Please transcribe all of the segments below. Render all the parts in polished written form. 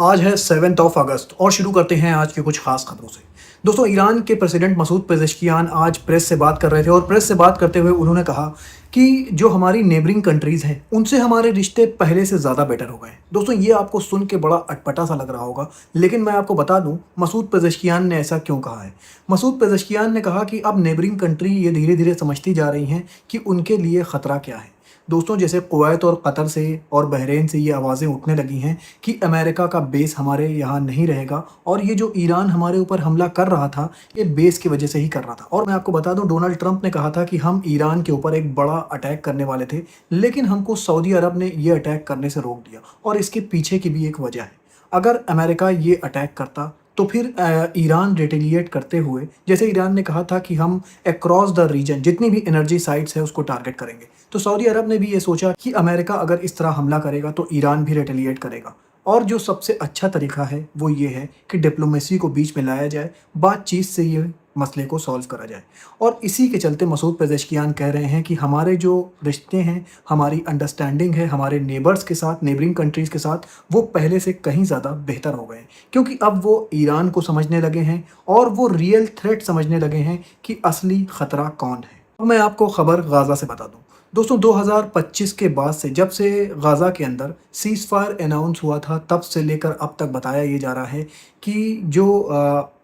आज है 7 अगस्त और शुरू करते हैं आज के कुछ खास खबरों से। दोस्तों, ईरान के प्रेसिडेंट मसूद पेज़ेश्कियान आज प्रेस से बात कर रहे थे और प्रेस से बात करते हुए उन्होंने कहा कि जो हमारी नेबरिंग कंट्रीज़ हैं, उनसे हमारे रिश्ते पहले से ज़्यादा बेटर हो गए हैं। दोस्तों, ये आपको सुन के बड़ा अटपटा सा लग रहा होगा, लेकिन मैं आपको बता दूँ मसूद पेज़ेश्कियान ने ऐसा क्यों कहा है। मसूद पेज़ेश्कियान ने कहा कि अब नेबरिंग कंट्री ये धीरे-धीरे समझती जा रही हैं कि उनके लिए खतरा क्या है। दोस्तों, जैसे कुवैत और कतर से और बहरीन से ये आवाज़ें उठने लगी हैं कि अमेरिका का बेस हमारे यहाँ नहीं रहेगा और ये जो ईरान हमारे ऊपर हमला कर रहा था, ये बेस की वजह से ही कर रहा था। और मैं आपको बता दूँ, डोनाल्ड ट्रंप ने कहा था कि हम ईरान के ऊपर एक बड़ा अटैक करने वाले थे, लेकिन हमको सऊदी अरब ने ये अटैक करने से रोक दिया और इसके पीछे की भी एक वजह है। अगर अमेरिका ये अटैक करता तो फिर ईरान रिटेलिएट करते हुए, जैसे ईरान ने कहा था कि हम अक्रॉस द रीजन जितनी भी एनर्जी साइट्स है उसको टारगेट करेंगे, तो सऊदी अरब ने भी ये सोचा कि अमेरिका अगर इस तरह हमला करेगा तो ईरान भी रिटेलिएट करेगा। और जो सबसे अच्छा तरीका है वो ये है कि डिप्लोमेसी को बीच में लाया जाए, बातचीत से ये मसले को सॉल्व करा जाए। और इसी के चलते मसूद पेज़ेश्कियान कह रहे हैं कि हमारे जो रिश्ते हैं, हमारी अंडरस्टैंडिंग है हमारे नेबर्स के साथ, नेबरिंग कंट्रीज़ के साथ, वो पहले से कहीं ज़्यादा बेहतर हो गए हैं। क्योंकि अब वो ईरान को समझने लगे हैं और वो रियल थ्रेट समझने लगे हैं कि असली ख़तरा कौन है। अब मैं आपको ख़बर गाज़ा से बता दूँ। दोस्तों, 2025 के बाद से, जब से गाज़ा के अंदर सीज़ फायर अनाउंस हुआ था, तब से लेकर अब तक बताया ये जा रहा है कि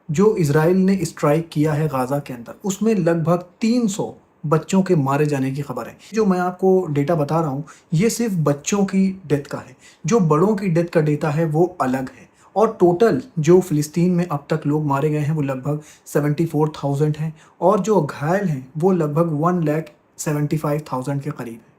जो इज़राइल ने स्ट्राइक किया है गाज़ा के अंदर, उसमें लगभग 300 बच्चों के मारे जाने की खबर है। जो मैं आपको डेटा बता रहा हूँ, ये सिर्फ़ बच्चों की डेथ का है। जो बड़ों की डेथ का डेटा है, वो अलग है। और टोटल जो फ़िलिस्तीन में अब तक लोग मारे गए हैं, वो लगभग 74,000 हैं और जो घायल हैं, वो लगभग 1,75,000 के करीब है।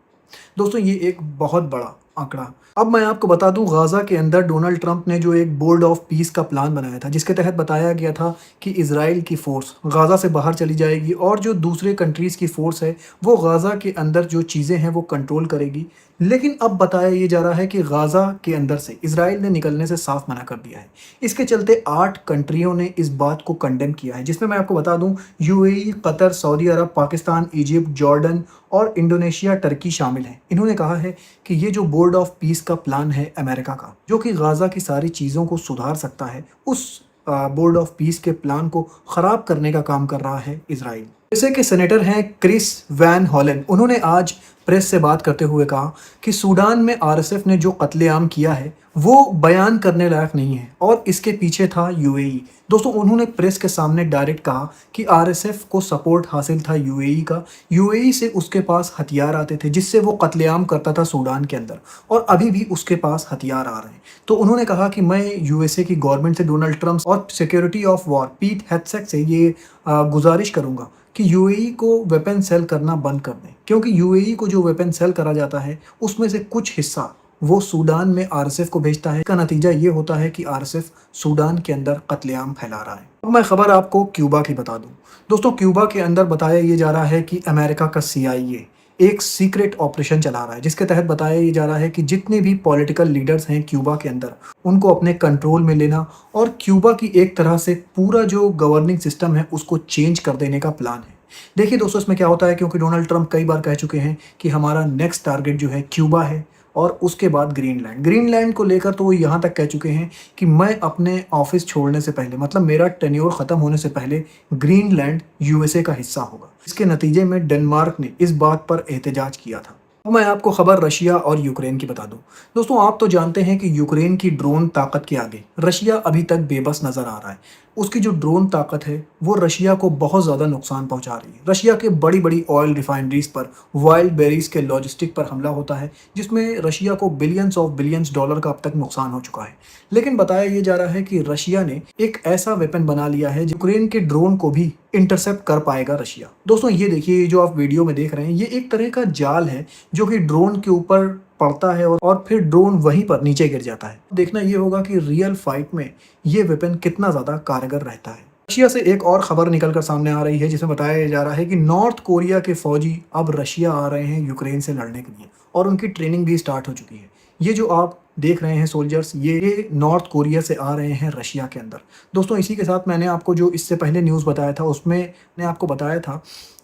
दोस्तों, ये एक बहुत बड़ा आंकड़ा। अब मैं आपको बता दूं, गाज़ा के अंदर डोनाल्ड ट्रंप ने जो एक बोर्ड ऑफ पीस का प्लान बनाया था, जिसके तहत बताया गया था कि इज़राइल की फ़ोर्स गाज़ा से बाहर चली जाएगी और जो दूसरे कंट्रीज़ की फ़ोर्स है, वो गाज़ा के अंदर जो चीज़ें हैं वो कंट्रोल करेगी। लेकिन अब बताया ये जा रहा है कि गाज़ा के अंदर से इज़राइल ने निकलने से साफ मना कर दिया है। इसके चलते 8 कंट्रियों ने इस बात को कंडेम किया है, जिसमें मैं आपको बता दूं, यूएई, कतर, सऊदी अरब, पाकिस्तान, इजिप्ट, जॉर्डन और इंडोनेशिया, टर्की शामिल हैं। इन्होंने कहा है कि ये जो बोर्ड ऑफ पीस का प्लान है अमेरिका का, जो कि गाज़ा की सारी चीज़ों को सुधार सकता है, उस बोर्ड ऑफ पीस के प्लान को ख़राब करने का काम कर रहा है इज़राइल। जैसे कि सेनेटर हैं क्रिस वैन हॉलन, उन्होंने आज प्रेस से बात करते हुए कहा कि सूडान में आरएसएफ ने जो कत्लेआम किया है वो बयान करने लायक नहीं है और इसके पीछे था यूएई। दोस्तों, उन्होंने प्रेस के सामने डायरेक्ट कहा कि आरएसएफ को सपोर्ट हासिल था यूएई का, यूएई से उसके पास हथियार आते थे जिससे वो कत्लेआम करता था सूडान के अंदर, और अभी भी उसके पास हथियार आ रहे हैं। तो उन्होंने कहा कि मैं यूएसए की गवर्नमेंट से, डोनाल्ड ट्रंप और सिक्योरिटी ऑफ वॉर पीट हेग्सेथ से ये गुजारिश करूँगा कि यूएई को वेपन सेल करना बंद कर दें, क्योंकि यूएई को जो वेपन सेल करा जाता है उसमें से कुछ हिस्सा वो सूडान में आरएसएफ को भेजता है। इसका नतीजा ये होता है कि आरएसएफ सूडान के अंदर कत्लेआम फैला रहा है। अब मैं खबर आपको क्यूबा की बता दूं। दोस्तों, क्यूबा के अंदर बताया ये जा रहा है कि अमेरिका का CIA एक सीक्रेट ऑपरेशन चला रहा है, जिसके तहत बताया ये जा रहा है कि जितने भी पॉलिटिकल लीडर्स हैं क्यूबा के अंदर, उनको अपने कंट्रोल में लेना और क्यूबा की एक तरह से पूरा जो गवर्निंग सिस्टम है उसको चेंज कर देने का प्लान है। देखिए दोस्तों, इसमें क्या होता है, क्योंकि डोनाल्ड ट्रंप कई बार कह चुके हैं कि हमारा नेक्स्ट टारगेट जो है क्यूबा है और उसके बाद ग्रीनलैंड। ग्रीनलैंड को लेकर तो वो यहाँ तक कह चुके हैं कि मैं अपने ऑफिस छोड़ने से पहले, मतलब मेरा टेन्योर ख़त्म होने से पहले, ग्रीनलैंड यूएसए का हिस्सा होगा। इसके नतीजे में डेनमार्क ने इस बात पर एहतजाज किया था। अब मैं आपको खबर रशिया और यूक्रेन की बता दूं। दोस्तों, आप तो जानते हैं कि यूक्रेन की ड्रोन ताकत के आगे रशिया अभी तक बेबस नज़र आ रहा है। उसकी जो ड्रोन ताकत है वो रशिया को बहुत ज़्यादा नुकसान पहुंचा रही है। रशिया के बड़ी बड़ी ऑयल रिफाइनरीज पर, वाइल्ड बेरीज के लॉजिस्टिक पर हमला होता है, जिसमें रशिया को बिलियंस ऑफ बिलियंस डॉलर का अब तक नुकसान हो चुका है। लेकिन बताया ये जा रहा है कि रशिया ने एक ऐसा वेपन बना लिया है जो यूक्रेन के ड्रोन को भी इंटरसेप्ट कर पाएगा रशिया। दोस्तों, ये देखिए, जो आप वीडियो में देख रहे हैं, ये एक तरह का जाल है जो कि ड्रोन के ऊपर पड़ता है और फिर ड्रोन वहीं पर नीचे गिर जाता है। देखना ये होगा कि रियल फाइट में ये वेपन कितना ज़्यादा कारगर रहता है। रशिया से एक और खबर निकलकर सामने आ रही है, जिसमें बताया जा रहा है कि नॉर्थ कोरिया के फौजी अब रशिया आ रहे हैं यूक्रेन से लड़ने के लिए और उनकी ट्रेनिंग भी स्टार्ट हो चुकी है। ये जो आप देख रहे हैं सोल्जर्स, ये नॉर्थ कोरिया से आ रहे हैं रशिया के अंदर। दोस्तों, इसी के साथ मैंने आपको जो इससे पहले न्यूज़ बताया था, उसमें मैंने आपको बताया था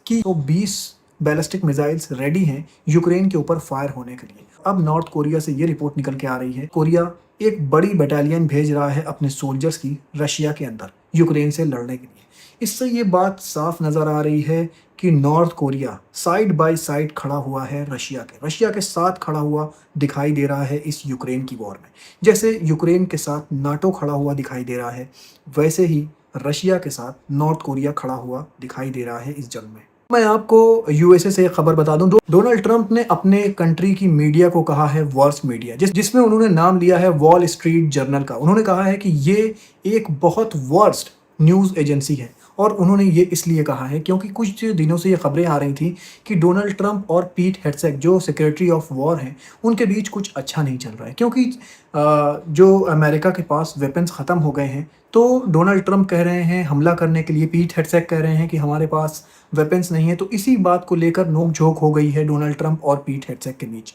कि 20 बैलिस्टिक मिसाइल्स रेडी हैं यूक्रेन के ऊपर फायर होने के लिए। अब नॉर्थ कोरिया से ये रिपोर्ट निकल के आ रही है, कोरिया एक बड़ी बटालियन भेज रहा है अपने सोल्जर्स की रशिया के अंदर यूक्रेन से लड़ने के लिए। इससे ये बात साफ नज़र आ रही है कि north Korea side by side खड़ा हुआ है रशिया के साथ खड़ा हुआ दिखाई दे रहा है इस यूक्रेन की वॉर में। जैसे यूक्रेन के साथ नाटो खड़ा हुआ दिखाई दे रहा है, वैसे ही रशिया के साथ नॉर्थ कोरिया खड़ा हुआ दिखाई दे रहा है इस जंग में। मैं आपको यूएसए से एक खबर बता दूं, डोनाल्ड ट्रंप ने अपने कंट्री की मीडिया को कहा है वर्स्ट मीडिया, जिसमें उन्होंने नाम लिया है वॉल स्ट्रीट जर्नल का। उन्होंने कहा है कि ये एक बहुत वर्स्ट न्यूज़ एजेंसी है, और उन्होंने ये इसलिए कहा है क्योंकि कुछ दिनों से ये खबरें आ रही थी कि डोनाल्ड ट्रंप और पीट हेग्सेथ जो सेक्रेटरी ऑफ वॉर हैं, उनके बीच कुछ अच्छा नहीं चल रहा है, क्योंकि जो अमेरिका के पास वेपन्स ख़त्म हो गए हैं। तो डोनाल्ड ट्रंप कह रहे हैं हमला करने के लिए, पीट हेग्सेथ कह रहे हैं कि हमारे पास वेपन्स नहीं है। तो इसी बात को लेकर नोक-झोंक हो गई है डोनाल्ड ट्रंप और पीट हेग्सेथ के बीच।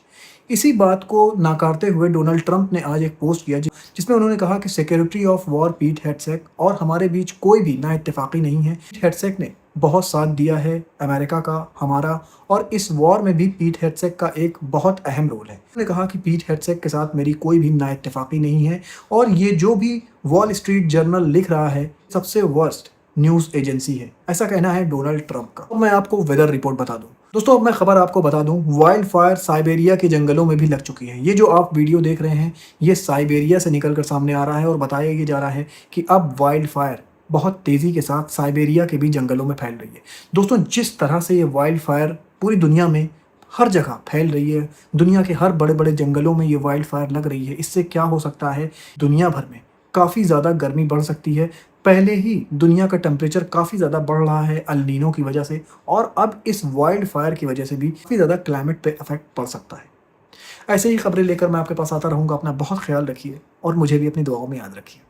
इसी बात को नकारते हुए डोनाल्ड ट्रंप ने आज एक पोस्ट किया जिसमें उन्होंने कहा कि सेक्रेटरी ऑफ वॉर पीट हेग्सेथ और हमारे बीच कोई भी ना इत्तेफाकी नहीं है। पीट हेग्सेथ ने बहुत साथ दिया है अमेरिका का, हमारा, और इस वॉर में भी पीट हेग्सेथ का एक बहुत अहम रोल है। उन्होंने कहा कि पीट हेग्सेथ के साथ मेरी कोई भी ना इत्तेफाकी नहीं है, और ये जो भी वॉल स्ट्रीट जर्नल लिख रहा है सबसे वर्स्ट न्यूज़ एजेंसी है, ऐसा कहना है डोनाल्ड ट्रंप का। अब मैं आपको वेदर रिपोर्ट बता दूं दोस्तों, अब मैं खबर आपको बता दूं, वाइल्ड फायर साइबेरिया के जंगलों में भी लग चुकी है। ये जो आप वीडियो देख रहे हैं, ये साइबेरिया से निकलकर सामने आ रहा है, और बताया ये जा रहा है कि अब वाइल्ड फायर बहुत तेज़ी के साथ साइबेरिया के भी जंगलों में फैल रही है। दोस्तों, जिस तरह से ये वाइल्ड फायर पूरी दुनिया में हर जगह फैल रही है, दुनिया के हर बड़े बड़े जंगलों में ये वाइल्ड फायर लग रही है, इससे क्या हो सकता है, दुनिया भर में काफ़ी ज़्यादा गर्मी बढ़ सकती है। पहले ही दुनिया का टेम्परेचर काफ़ी ज़्यादा बढ़ रहा है अल नीनो की वजह से, और अब इस वाइल्ड फायर की वजह से भी काफ़ी ज़्यादा क्लाइमेट पे इफेक्ट पड़ सकता है। ऐसे ही खबरें लेकर मैं आपके पास आता रहूँगा। अपना बहुत ख्याल रखिए और मुझे भी अपनी दुआओं में याद रखिए।